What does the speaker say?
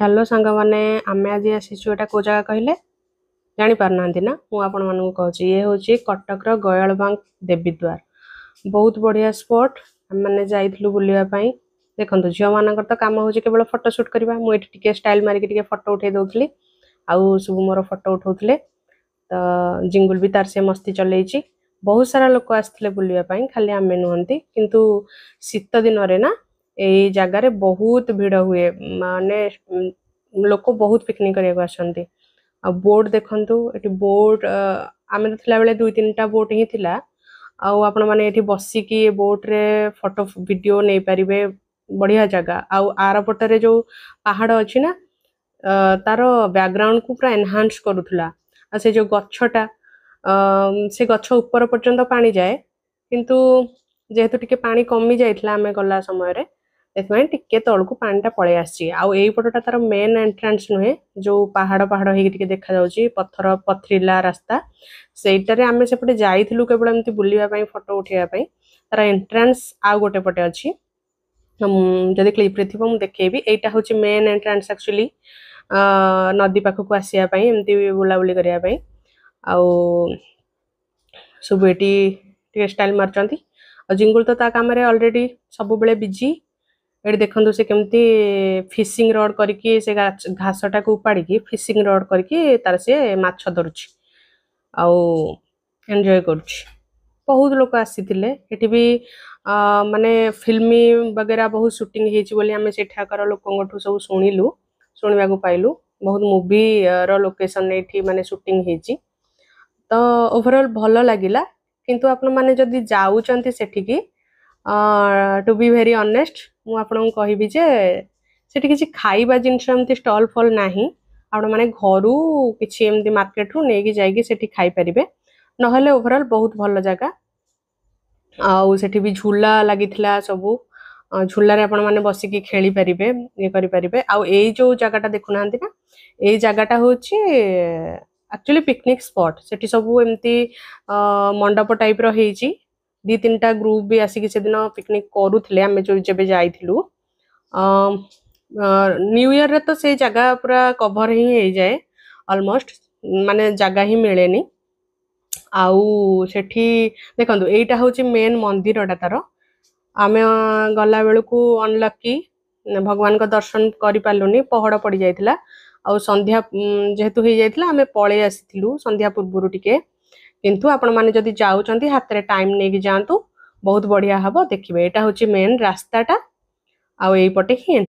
hello सांग मैंने आम आज आसीचु एटा को जगह कहले जानी पारना ना मुझे आपण मानू कहूँ ये हूँ कटक गयालबांग देवी द्वार बहुत बढ़िया स्पॉट मैंने जाइलु बुलापाई देखो झील मान तो कम हो केवल फोटो सुट करवा मुझे स्टाइल मारिक फोटो उठे दूसरी आउ सब मोर फोटो उठाऊे तो जिंगुल भी तार से मस्ती चलई बहुत सारा लोक आसते बुलापाई खाली आम नुहति किंतु शीत दिन ना यही जगार बहुत भिड़ हुए माने लोक बहुत पिकनिक करने आ बोट देखु ये बोट आम तो थिला बेले 2-3टा बोट ही थिला आपण माने एठी बसिकी बोट रे फोटो वीडियो नहीं पारिबे बढ़िया जगह आउ आर पटरे जो पहाड़ अच्छी ना तार बैकग्राउंड को पूरा एनहांस करूला आ से जो गछटा से गछ ऊपर पर्यंत पानी जाए किंतु जेहेतु टिके पानी कमी जाइथिला आमे गला समय रे टिके तलकू पानीटा पड़े आईपटा तार मेन एंट्रांस नुहे जो पहाड़ पहाड़ हो देखा जाउची पत्थर पथरीला रास्ता सेटारे आमे सेपटे जाइथिलु केवल एमती बुलिबा पई फोटो उठेबा पई तार एंट्रांस आ गोटे पटे अछि जदि क्लिप रे थिबो मु देखेबी एटा होची मेन एंट्रांस एक्चुअली नदी पाखक आसिया पई एमती बुलाबुली करिया पई आउ सब एटी टिके स्टाइल मारचंती जिंगुल तो ता काम रे ऑलरेडी सब बेले बिजी ये देखो से केमती फिशिंग रड करके से घासटा को उपाड़ी फिशिंग रड करके तार से माछ धरुची आउ एंजॉय करुची बहुत लोक आसीथिले एठी भी माने फिल्मी वगैरह बहुत शूटिंग हेची बोली हमें सेठाकर लोकंगठू सब सुनिलु सुनिबा को पाइलु बहुत मूवी रो लोकेशन एठी माने शूटिंग हेची तो ओवरऑल भलो लागिला किंतु आपण माने जदी जाउचंती सेठी टू बी वेरी ऑनेस्ट मु आपन कहबी जे सेठी किछि खाइबा जिंस एमती स्टॉल फॉल नाही आपण माने घरु किछि एमती मार्केट रु नेकी जाईकी सेठी खाई परिबे नहले ओवरऑल बहुत भलो जगह आउ सेठी भी झूला लागिथिला सबु झूला रे आपण माने बसिकी खेली परिबे ये करि परिबे आउ एई जो जगहटा देखु नांती ना एई जगहटा होची एक्चुअली पिकनिक स्पॉट सेठी सबु एमती मंडप टाइप रो हेची 2-3टा ग्रुप भी आसिक से दिन पिकनिक करूले आम जो जब जाइलु न्यू ईयर रे तो से जगह पूरा कभर ही हो जाए ऑलमोस्ट माने जगह ही मिलेनी आउ सेठी देखंतु एटा होची मेन मंदिरटा तार आमे गला बेलू को अनलकी भगवान का दर्शन करि पालुनी पहड़ पड़ जाइथिला आउ संध्या जेहेतु हो जाइथिला आमे पळे आसीथिलु संध्या पूर्वरु टिके किंतु आपण माने जदि जाउचंती हाथ रे टाइम नेकी जांतु बहुत बढ़िया हबो देखिबे एटा होची मेन रास्ताटा आ एई पटे ही